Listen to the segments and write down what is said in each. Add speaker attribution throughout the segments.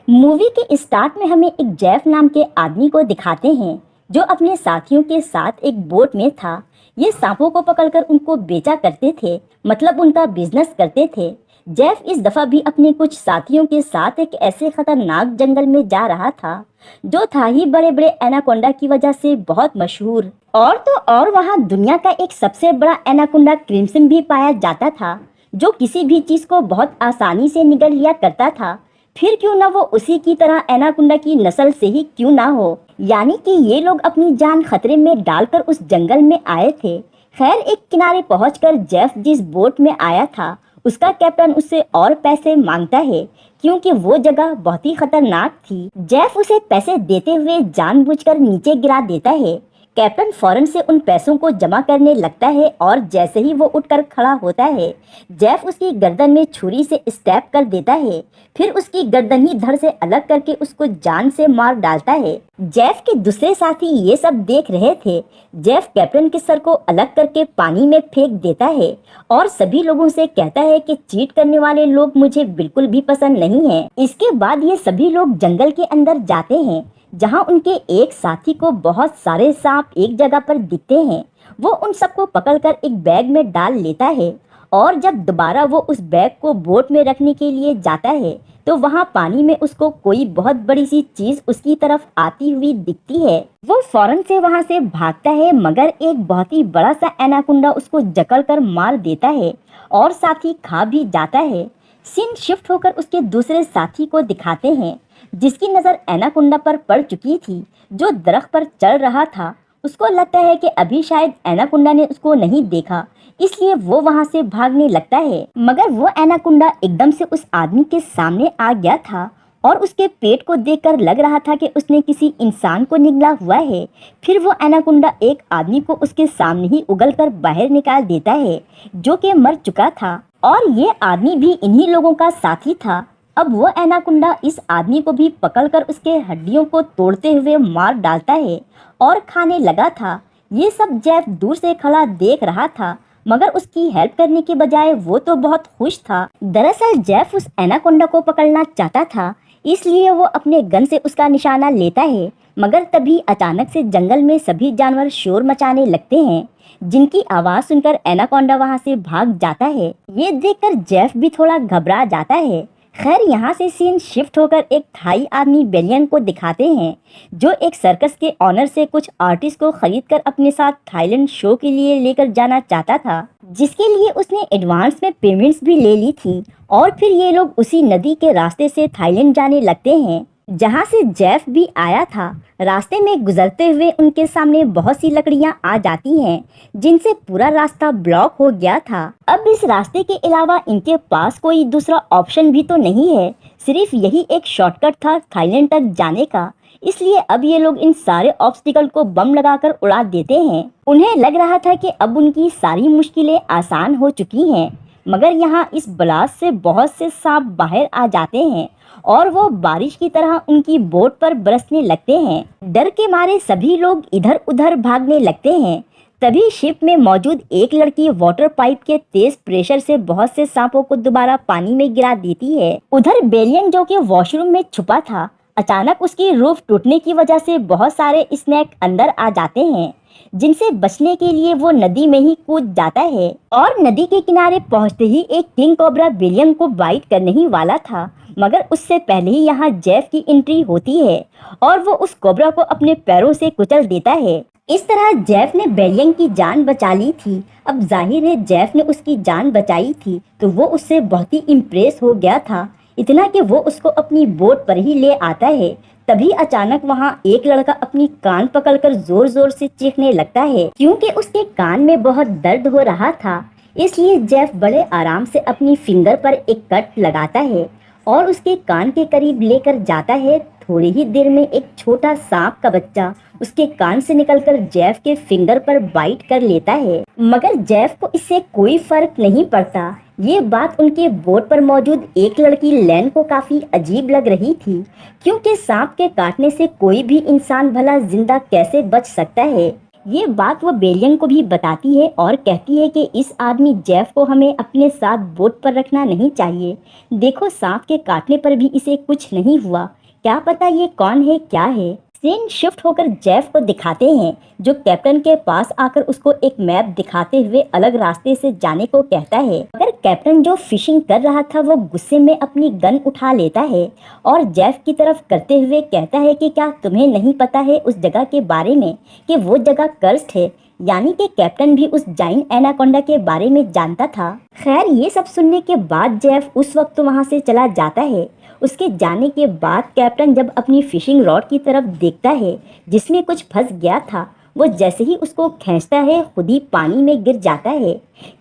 Speaker 1: Movie के start में हमें एक जेफ नाम के आदमी को दिखाते हैं जो अपने साथियों के साथ एक बोट में था। ये सांपों को पकड़कर उनको बेचा करते थे, मतलब उनका बिजनेस करते थे। जेफ इस दफा भी अपने कुछ साथियों के साथ एक ऐसे खतरनाक जंगल में जा रहा था जो था ही बड़े बड़े एनाकोंडा की वजह से बहुत मशहूर। और तो और वहाँ दुनिया का एक सबसे बड़ा एनाकोंडा क्रिम्सन भी पाया जाता था जो किसी भी चीज को बहुत आसानी से निगल लिया करता था। फिर क्यों ना वो उसी की तरह एनाकोंडा की नस्ल से ही क्यों ना हो। यानी कि ये लोग अपनी जान खतरे में डालकर उस जंगल में आए थे। खैर एक किनारे पहुंचकर जेफ जिस बोट में आया था उसका कैप्टन उससे और पैसे मांगता है क्योंकि वो जगह बहुत ही खतरनाक थी। जेफ उसे पैसे देते हुए जानबूझकर नीचे गिरा देता है। कैप्टन फौरन से उन पैसों को जमा करने लगता है और जैसे ही वो उठकर खड़ा होता है जेफ उसकी गर्दन में छुरी से स्टैब कर देता है। फिर उसकी गर्दन ही धड़ से अलग करके उसको जान से मार डालता है। जेफ के दूसरे साथी ये सब देख रहे थे। जेफ कैप्टन के सर को अलग करके पानी में फेंक देता है और सभी लोगों से कहता है कि चीट करने वाले लोग मुझे बिल्कुल भी पसंद नहीं है। इसके बाद ये सभी लोग जंगल के अंदर जाते हैं जहां उनके एक साथी को बहुत सारे सांप एक जगह पर दिखते हैं। वो उन सबको पकड़कर एक बैग में डाल लेता है और जब दोबारा वो उस बैग को बोट में रखने के लिए जाता है तो वहाँ पानी में उसको कोई बहुत बड़ी सी चीज उसकी तरफ आती हुई दिखती है। वो फौरन से वहाँ से भागता है मगर एक बहुत ही बड़ा सा एनाकोंडा उसको जकड़ कर मार देता है और साथ ही खा भी जाता है। सीन शिफ्ट होकर उसके दूसरे साथी को दिखाते हैं जिसकी नज़र एनाकोंडा पर पड़ चुकी थी। जो दरख्त पर चढ़ रहा था उसको लगता है कि अभी शायद एनाकोंडा ने उसको नहीं देखा, इसलिए वो वहां से भागने लगता है। मगर वो एनाकोंडा एकदम से उस आदमी के सामने आ गया था और उसके पेट को देखकर लग रहा था कि उसने किसी इंसान को निगला हुआ है। फिर वो एनाकोंडा एक आदमी को उसके सामने ही उगलकर बाहर निकाल देता है जो कि मर चुका था और ये आदमी भी इन्हीं लोगों का साथी था। अब वो एनाकोंडा इस आदमी को भी पकड़कर उसके हड्डियों को तोड़ते हुए मार डालता है और खाने लगा था। ये सब जेफ दूर से खड़ा देख रहा था मगर उसकी हेल्प करने के बजाय वो तो बहुत खुश था। दरअसल जेफ उस एनाकोंडा को पकड़ना चाहता था, इसलिए वो अपने गन से उसका निशाना लेता है। मगर तभी अचानक से जंगल में सभी जानवर शोर मचाने लगते हैं जिनकी आवाज़ सुनकर एनाकोंडा वहाँ से भाग जाता है। ये देखकर जेफ भी थोड़ा घबरा जाता है। खैर यहाँ से सीन शिफ्ट होकर एक थाई आदमी बेलियन को दिखाते हैं जो एक सर्कस के ऑनर से कुछ आर्टिस्ट को खरीदकर अपने साथ थाईलैंड शो के लिए लेकर जाना चाहता था, जिसके लिए उसने एडवांस में पेमेंट्स भी ले ली थी। और फिर ये लोग उसी नदी के रास्ते से थाईलैंड जाने लगते हैं जहाँ से जेफ भी आया था। रास्ते में गुजरते हुए उनके सामने बहुत सी लकड़ियाँ आ जाती हैं जिनसे पूरा रास्ता ब्लॉक हो गया था। अब इस रास्ते के अलावा इनके पास कोई दूसरा ऑप्शन भी तो नहीं है, सिर्फ यही एक शॉर्टकट था थाईलैंड तक जाने का। इसलिए अब ये लोग इन सारे ऑब्स्टिकल को बम लगाकर उड़ा देते हैं। उन्हें लग रहा था कि अब उनकी सारी मुश्किलें आसान हो चुकी हैं, मगर यहाँ इस ब्लास्ट से बहुत से सांप बाहर आ जाते हैं और वो बारिश की तरह उनकी बोट पर बरसने लगते हैं। डर के मारे सभी लोग इधर उधर भागने लगते हैं। तभी शिप में मौजूद एक लड़की वाटर पाइप के तेज प्रेशर से बहुत से सांपों को दोबारा पानी में गिरा देती है। उधर बेलियन जो कि वॉशरूम में छुपा था, अचानक उसकी रूफ टूटने की वजह से बहुत सारे स्नेक अंदर आ जाते हैं जिनसे बचने के लिए वो नदी में ही कूद जाता है। और नदी के किनारे पहुंचते ही एक किंग कोबरा बेलियन को बाइट करने ही वाला था, मगर उससे पहले ही यहाँ जेफ की एंट्री होती है और वो उस कोबरा को अपने पैरों से कुचल देता है। इस तरह जेफ ने बेलियन की जान बचा ली थी। अब जाहिर है जेफ ने उसकी जान बचाई थी तो वो उससे बहुत ही इम्प्रेस हो गया था, इतना कि वो उसको अपनी बोट पर ही ले आता है। तभी अचानक वहाँ एक लड़का अपनी कान पकड़कर जोर जोर से चीखने लगता है क्योंकि उसके कान में बहुत दर्द हो रहा था। इसलिए जेफ बड़े आराम से अपनी फिंगर पर एक कट लगाता है और उसके कान के करीब लेकर जाता है। थोड़ी ही देर में एक छोटा सांप का बच्चा उसके कान से निकलकर जेफ के फिंगर पर बाइट कर लेता है, मगर जेफ को इससे कोई फर्क नहीं पड़ता। ये बात उनके बोट पर मौजूद एक लड़की लैन को काफी अजीब लग रही थी क्योंकि सांप के काटने से कोई भी इंसान भला जिंदा कैसे बच सकता है। ये बात वो बेलियन को भी बताती है और कहती है कि इस आदमी जेफ को हमें अपने साथ बोट पर रखना नहीं चाहिए। देखो, सांप के काटने पर भी इसे कुछ नहीं हुआ। क्या पता ये कौन है, क्या है। सीन शिफ्ट होकर जेफ को दिखाते हैं, जो कैप्टन के पास आकर उसको एक मैप दिखाते हुए अलग रास्ते से जाने को कहता है। मगर कैप्टन जो फिशिंग कर रहा था वो गुस्से में अपनी गन उठा लेता है और जेफ की तरफ करते हुए कहता है कि क्या तुम्हें नहीं पता है उस जगह के बारे में कि वो जगह कर्स्ड है। यानी कि कैप्टन भी उस जाइंट एनाकोंडा के बारे में जानता था। खैर, ये सब सुनने के बाद जेफ उस वक्त वहाँ से चला जाता है। उसके जाने के बाद कैप्टन जब अपनी फिशिंग रॉड की तरफ देखता है जिसमें कुछ फंस गया था, वो जैसे ही उसको खींचता है खुद ही पानी में गिर जाता है,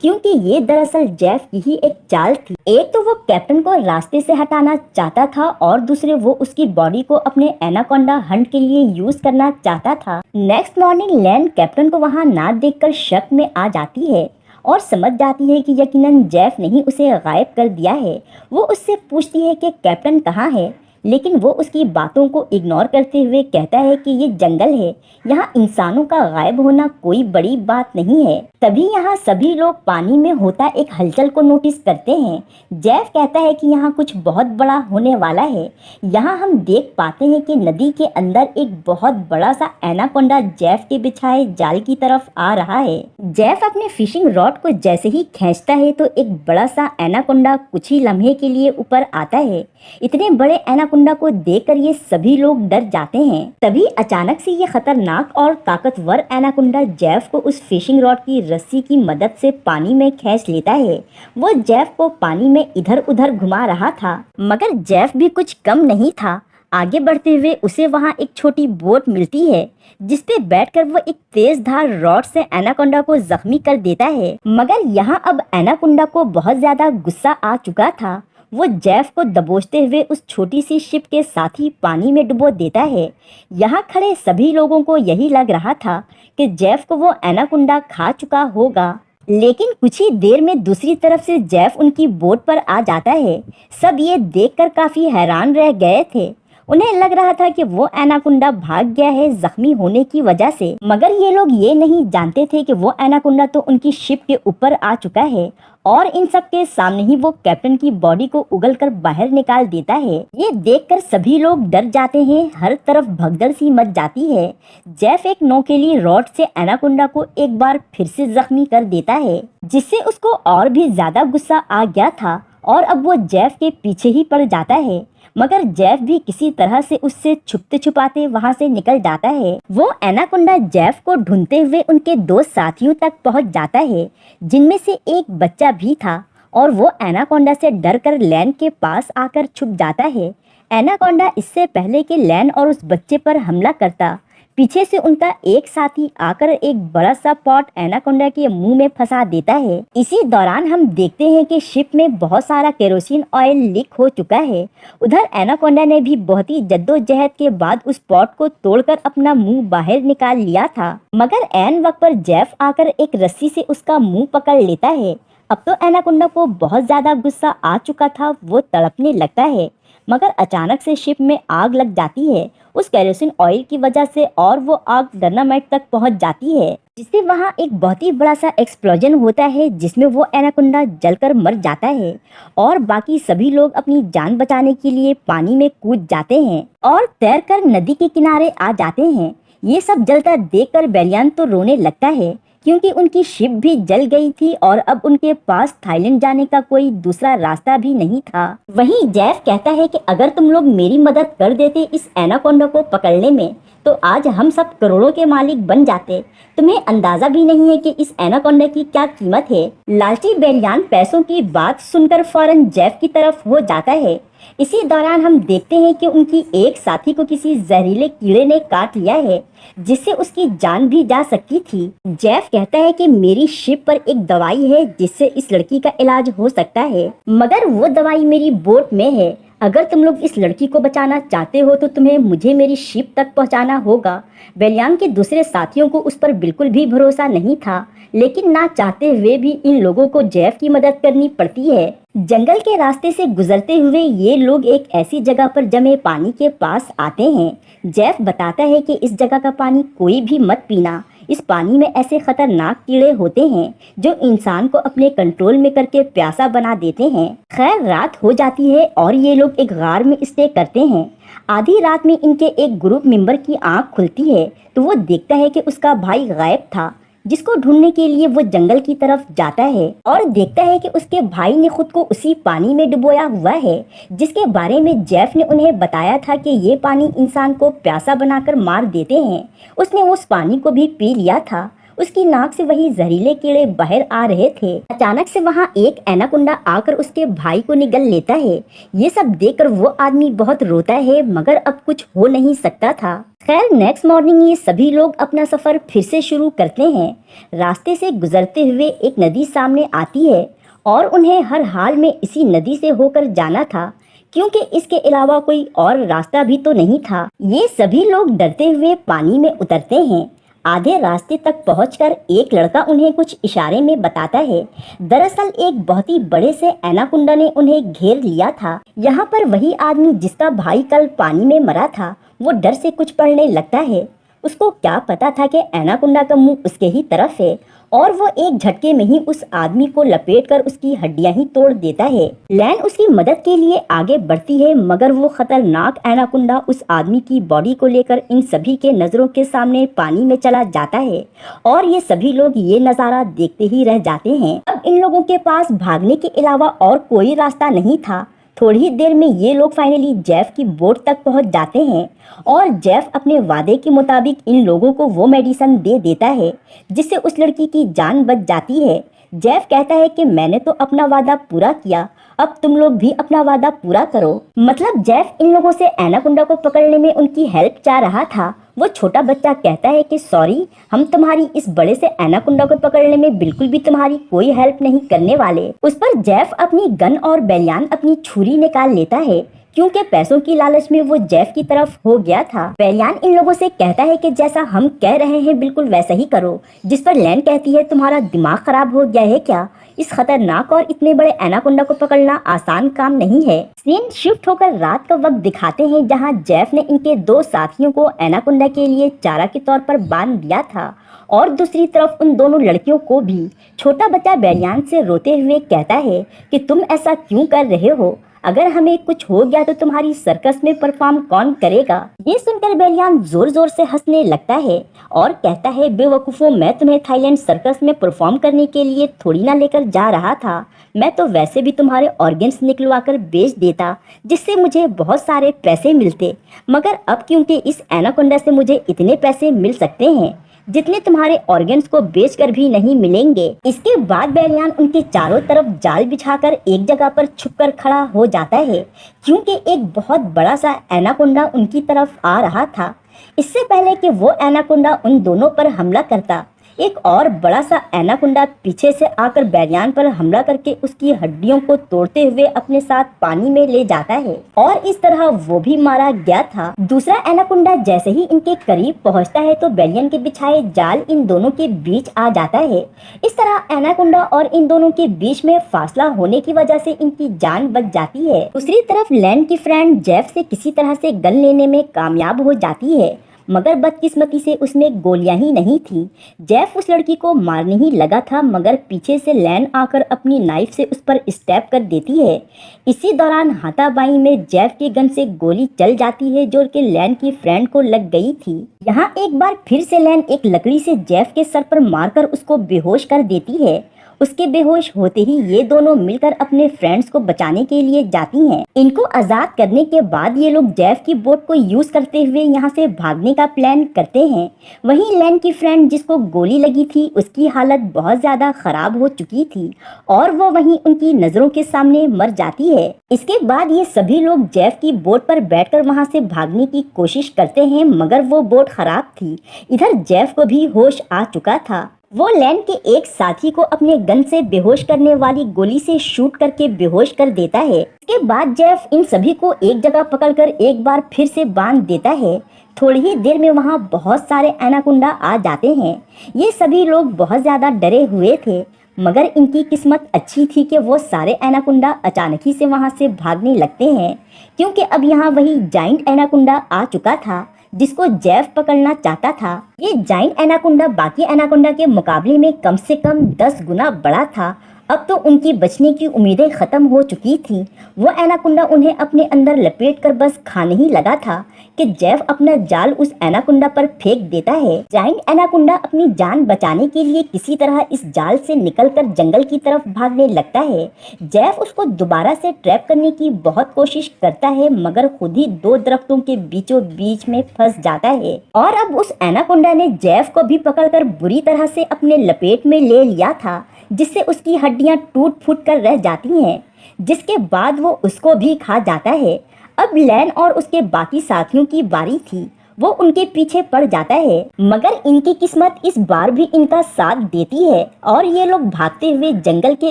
Speaker 1: क्योंकि ये दरअसल जेफ की ही एक चाल थी। एक तो वो कैप्टन को रास्ते से हटाना चाहता था और दूसरे वो उसकी बॉडी को अपने एनाकोंडा हंट के लिए यूज करना चाहता था। नेक्स्ट मॉर्निंग लैन कैप्टन को वहाँ ना देखकर शक में आ जाती है और समझ जाती है कि यकीनन जेफ ने ही उसे गायब कर दिया है। वो उससे पूछती है कि कैप्टन कहाँ है, लेकिन वो उसकी बातों को इग्नोर करते हुए कहता है कि ये जंगल है, यहाँ इंसानों का गायब होना कोई बड़ी बात नहीं है। तभी यहाँ सभी लोग पानी में होता एक हलचल को नोटिस करते हैं। जेफ कहता है कि यहाँ कुछ बहुत बड़ा होने वाला है। यहाँ हम देख पाते हैं कि नदी के अंदर एक बहुत बड़ा सा एनाकोंडा जेफ के बिछाए जाल की तरफ आ रहा है। जेफ अपने फिशिंग रॉड को जैसे ही खींचता है तो एक बड़ा सा एनाकोंडा कुछ ही लम्हे के लिए ऊपर आता है। इतने बड़े एनाकोंडा को देखकर ये सभी लोग डर जाते हैं। तभी अचानक से ये खतरनाक और ताकतवर एनाकोंडा जेफ को उस फिशिंग रॉड की रस्सी की मदद से पानी में खींच लेता है। वो जेफ को पानी में इधर उधर घुमा रहा था, मगर जेफ भी कुछ कम नहीं था। आगे बढ़ते हुए उसे वहाँ एक छोटी बोट मिलती है जिसपे बैठकर वो एक तेज धार रॉड से एनाकोंडा को जख्मी कर देता है। मगर यहाँ अब एनाकोंडा को बहुत ज्यादा गुस्सा आ चुका था। वो जेफ को दबोचते हुए उस छोटी सी शिप के साथ ही पानी में डुबो देता है। यहाँ खड़े सभी लोगों को यही लग रहा था कि जेफ को वो एनाकोंडा खा चुका होगा, लेकिन कुछ ही देर में दूसरी तरफ से जेफ उनकी बोट पर आ जाता है। सब ये देखकर काफी हैरान रह गए थे। उन्हें लग रहा था कि वो एनाकोंडा भाग गया है जख्मी होने की वजह से, मगर ये लोग ये नहीं जानते थे कि वो एनाकोंडा तो उनकी शिप के ऊपर आ चुका है और इन सब के सामने ही वो कैप्टन की बॉडी को उगलकर बाहर निकाल देता है। ये देखकर सभी लोग डर जाते हैं, हर तरफ भगदड़ सी मच जाती है। जेफ एक नौकेली रॉड से एनाकोंडा को एक बार फिर से जख्मी कर देता है, जिससे उसको और भी ज्यादा गुस्सा आ गया था और अब वो जेफ के पीछे ही पड़ जाता है। मगर जेफ भी किसी तरह से उससे छुपते छुपाते वहां से निकल जाता है। वो एनाकोंडा जेफ को ढूंढते हुए उनके दो साथियों तक पहुंच जाता है, जिनमें से एक बच्चा भी था, और वो एनाकोंडा से डरकर लैन के पास आकर छुप जाता है। एनाकोंडा इससे पहले कि लैन और उस बच्चे पर हमला करता, पीछे से उनका एक साथी आकर एक बड़ा सा पॉट एनाकोंडा के मुंह में फंसा देता है। इसी दौरान हम देखते हैं कि शिप में बहुत सारा केरोसिन ऑयल लीक हो चुका है। उधर एनाकोंडा ने भी बहुत ही जद्दोजहद के बाद उस पॉट को तोड़कर अपना मुंह बाहर निकाल लिया था, मगर ऐन वक्त पर जेफ आकर एक रस्सी से उसका मुंह पकड़ लेता है। अब तो एनाकोंडा को बहुत ज्यादा गुस्सा आ चुका था, वो तड़पने लगता है, मगर अचानक से शिप में आग लग जाती है उस केरोसिन ऑयल की वजह से, और वो आग डायनामाइट तक पहुंच जाती है, जिससे वहां एक बहुत ही बड़ा सा एक्सप्लोजन होता है, जिसमें वो एनाकोंडा जलकर मर जाता है और बाकी सभी लोग अपनी जान बचाने के लिए पानी में कूद जाते हैं और तैरकर नदी के किनारे आ जाते हैं। ये सब जलता देखकर बेलियन तो रोने लगता है, क्योंकि उनकी शिप भी जल गई थी और अब उनके पास थाईलैंड जाने का कोई दूसरा रास्ता भी नहीं था। वहीं जेफ कहता है कि अगर तुम लोग मेरी मदद कर देते इस एनाकोंडा को पकड़ने में, तो आज हम सब करोड़ों के मालिक बन जाते। तुम्हें अंदाजा भी नहीं है कि इस एनाकोंडा की क्या कीमत है। लालची बेलियन पैसों की बात सुनकर फौरन जेफ की तरफ हो जाता है। इसी दौरान हम देखते हैं कि उनकी एक साथी को किसी जहरीले कीड़े ने काट लिया है, जिससे उसकी जान भी जा सकती थी। जेफ कहता है कि मेरी शिप पर एक दवाई है जिससे इस लड़की का इलाज हो सकता है, मगर वो दवाई मेरी बोट में है। अगर तुम लोग इस लड़की को बचाना चाहते हो तो तुम्हें मुझे मेरी शिप तक पहुंचाना होगा। बेलियन के दूसरे साथियों को उस पर बिल्कुल भी भरोसा नहीं था, लेकिन ना चाहते हुए भी इन लोगों को जेफ की मदद करनी पड़ती है। जंगल के रास्ते से गुजरते हुए ये लोग एक ऐसी जगह पर जमे पानी के पास आते हैं। जेफ बताता है कि इस जगह का पानी कोई भी मत पीना, इस पानी में ऐसे खतरनाक कीड़े होते हैं जो इंसान को अपने कंट्रोल में करके प्यासा बना देते हैं। खैर रात हो जाती है और ये लोग एक गार में स्टे करते हैं। आधी रात में इनके एक ग्रुप मेंबर की आंख खुलती है तो वो देखता है कि उसका भाई गायब था, जिसको ढूंढने के लिए वो जंगल की तरफ जाता है और देखता है कि उसके भाई ने खुद को उसी पानी में डुबोया हुआ है जिसके बारे में जेफ ने उन्हें बताया था कि ये पानी इंसान को प्यासा बनाकर मार देते हैं। उसने उस पानी को भी पी लिया था। उसकी नाक से वही जहरीले कीड़े बाहर आ रहे थे। अचानक से वहाँ एक एनाकोंडा आकर उसके भाई को निगल लेता है। ये सब देखकर वो आदमी बहुत रोता है मगर अब कुछ हो नहीं सकता था। खैर नेक्स्ट मॉर्निंग ये सभी लोग अपना सफर फिर से शुरू करते हैं। रास्ते से गुजरते हुए एक नदी सामने आती है और उन्हें हर हाल में इसी नदी से होकर जाना था क्योंकि इसके अलावा कोई और रास्ता भी तो नहीं था। ये सभी लोग डरते हुए पानी में उतरते हैं। आधे रास्ते तक पहुंचकर एक लड़का उन्हें कुछ इशारे में बताता है। दरअसल एक बहुत ही बड़े से एनाकोंडा ने उन्हें घेर लिया था। यहाँ पर वही आदमी जिसका भाई कल पानी में मरा था वो डर से कुछ पढ़ने लगता है। उसको क्या पता था कि एनाकोंडा का मुंह उसके ही तरफ है और वो एक झटके में ही उस आदमी को लपेटकर उसकी हड्डियां ही तोड़ देता है। लैन उसकी मदद के लिए आगे बढ़ती है मगर वो खतरनाक एनाकोंडा उस आदमी की बॉडी को लेकर इन सभी के नजरों के सामने पानी में चला जाता है और ये सभी लोग ये नज़ारा देखते ही रह जाते हैं। अब इन लोगों के पास भागने के अलावा और कोई रास्ता नहीं था। थोड़ी ही देर में ये लोग फाइनली जेफ की बोट तक पहुंच जाते हैं और जेफ अपने वादे के मुताबिक इन लोगों को वो मेडिसिन दे देता है जिससे उस लड़की की जान बच जाती है। जेफ कहता है कि मैंने तो अपना वादा पूरा किया, अब तुम लोग भी अपना वादा पूरा करो। मतलब जेफ इन लोगों से एनाकोंडा को पकड़ने में उनकी हेल्प चाह रहा था। वो छोटा बच्चा कहता है कि सॉरी, हम तुम्हारी इस बड़े से एनाकोंडा को पकड़ने में बिल्कुल भी तुम्हारी कोई हेल्प नहीं करने वाले। उस पर जेफ अपनी गन और बेलियान अपनी छुरी निकाल लेता है क्योंकि पैसों की लालच में वो जेफ की तरफ हो गया था। बेलियान इन लोगों से कहता है कि जैसा हम कह रहे हैं बिल्कुल वैसा ही करो, जिस पर लैन कहती है तुम्हारा दिमाग खराब हो गया है क्या? इस खतरनाक और इतने बड़े एनाकोंडा को पकड़ना आसान काम नहीं है। सीन शिफ्ट होकर रात का वक्त दिखाते हैं जहां जेफ ने इनके दो साथियों को एनाकोंडा के लिए चारा के तौर पर बांध दिया था और दूसरी तरफ उन दोनों लड़कियों को भी। छोटा बच्चा बेलियान से रोते हुए कहता है कि तुम ऐसा क्यों कर रहे हो? अगर हमें कुछ हो गया तो तुम्हारी सर्कस में परफॉर्म कौन करेगा? ये सुनकर बेलियान जोर जोर से हंसने लगता है और कहता है बेवकूफ़ों, मैं तुम्हें थाईलैंड सर्कस में परफॉर्म करने के लिए थोड़ी ना लेकर जा रहा था। मैं तो वैसे भी तुम्हारे ऑर्गन्स निकलवा कर बेच देता जिससे मुझे बहुत सारे पैसे मिलते, मगर अब क्योंकि इस एनाकोंडा से मुझे इतने पैसे मिल सकते हैं जितने तुम्हारे ऑर्गन्स को बेचकर भी नहीं मिलेंगे। इसके बाद बेलियान उनके चारों तरफ जाल बिछाकर एक जगह पर छुपकर खड़ा हो जाता है क्योंकि एक बहुत बड़ा सा एनाकोंडा उनकी तरफ आ रहा था। इससे पहले कि वो एनाकोंडा उन दोनों पर हमला करता, एक और बड़ा सा एनाकोंडा पीछे से आकर बेलियान पर हमला करके उसकी हड्डियों को तोड़ते हुए अपने साथ पानी में ले जाता है और इस तरह वो भी मारा गया था। दूसरा एनाकोंडा जैसे ही इनके करीब पहुंचता है तो बेलियान के बिछाए जाल इन दोनों के बीच आ जाता है। इस तरह एनाकोंडा और इन दोनों के बीच में फासला होने की वजह से इनकी जान बच जाती है। दूसरी तरफ लैन की फ्रेंड जेफ से किसी तरह से गन लेने में कामयाब हो जाती है मगर बदकिस्मती से उसमें गोलियां ही नहीं थी। जेफ उस लड़की को मारने ही लगा था मगर पीछे से लैन आकर अपनी नाइफ से उस पर स्टैब कर देती है। इसी दौरान हाथापाई में जेफ की गन से गोली चल जाती है जो कि लैन की फ्रेंड को लग गई थी। यहाँ एक बार फिर से लैन एक लकड़ी से जेफ के सर पर मारकर उसको बेहोश कर देती है। उसके बेहोश होते ही ये दोनों मिलकर अपने फ्रेंड्स को बचाने के लिए जाती हैं। इनको आजाद करने के बाद ये लोग जेफ की बोट को यूज करते हुए यहाँ से भागने का प्लान करते हैं। वहीं लैन की फ्रेंड जिसको गोली लगी थी उसकी हालत बहुत ज्यादा खराब हो चुकी थी और वो वहीं उनकी नजरों के सामने मर जाती है। इसके बाद ये सभी लोग जेफ की बोट पर बैठकर वहाँ से भागने की कोशिश करते हैं मगर वो बोट खराब थी। इधर जेफ को भी होश आ चुका था। वो लैन के एक साथी को अपने गन से बेहोश करने वाली गोली से शूट करके बेहोश कर देता है। इसके बाद जेफ इन सभी को एक जगह पकड़कर एक बार फिर से बांध देता है। थोड़ी ही देर में वहाँ बहुत सारे एनाकोंडा आ जाते हैं। ये सभी लोग बहुत ज़्यादा डरे हुए थे मगर इनकी किस्मत अच्छी थी कि वो सारे एनाकोंडा अचानक ही से वहाँ से भागने लगते हैं क्योंकि अब यहाँ वही जाइंट एनाकोंडा आ चुका था जिसको जेफ पकड़ना चाहता था। ये जाइंट एनाकोंडा बाकी एनाकोंडा के मुकाबले में कम से कम 10 गुना बड़ा था। अब तो उनकी बचने की उम्मीदें खत्म हो चुकी थी। वो एनाकोंडा उन्हें अपने अंदर लपेटकर बस खाने ही लगा था कि जेफ अपना जाल उस एनाकोंडा पर फेंक देता है। जाइंट एनाकोंडा अपनी जान बचाने के लिए किसी तरह इस जाल से निकलकर जंगल की तरफ भागने लगता है। जेफ उसको दोबारा से ट्रैप करने की बहुत कोशिश करता है, मगर खुद ही 2 दरख्तों के बीचों बीच में फंस जाता है। और अब उस एनाकोंडा ने जेफ को भी पकड़कर बुरी तरह से अपने लपेट में ले लिया था, जिससे उसकी हड्डियां टूट फूट कर रह जाती हैं, जिसके बाद वो उसको भी खा जाता है। अब लैन और उसके बाकी साथियों की बारी थी। वो उनके पीछे पड़ जाता है, मगर इनकी किस्मत इस बार भी इनका साथ देती है और ये लोग भागते हुए जंगल के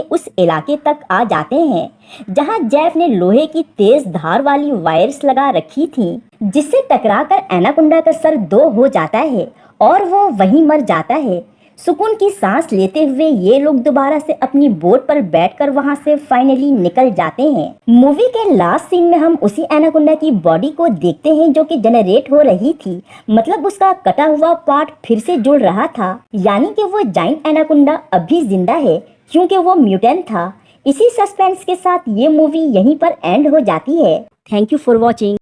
Speaker 1: उस इलाके तक आ जाते हैं जहां जेफ ने लोहे की तेज धार वाली वायर्स लगा रखी थी, जिससे टकराकर एनाकोंडा का सर 2 हो जाता है और वो वहीं मर जाता है। सुकून की सांस लेते हुए ये लोग दोबारा से अपनी बोट पर बैठकर वहां से फाइनली निकल जाते हैं। मूवी के लास्ट सीन में हम उसी एनाकोंडा की बॉडी को देखते हैं जो कि जनरेट हो रही थी, मतलब उसका कटा हुआ पार्ट फिर से जुड़ रहा था, यानी कि वो जाइंट एनाकोंडा अभी जिंदा है क्योंकि वो म्यूटेंट था। इसी सस्पेंस के साथ ये मूवी यहीं पर एंड हो जाती है। Thank you for watching.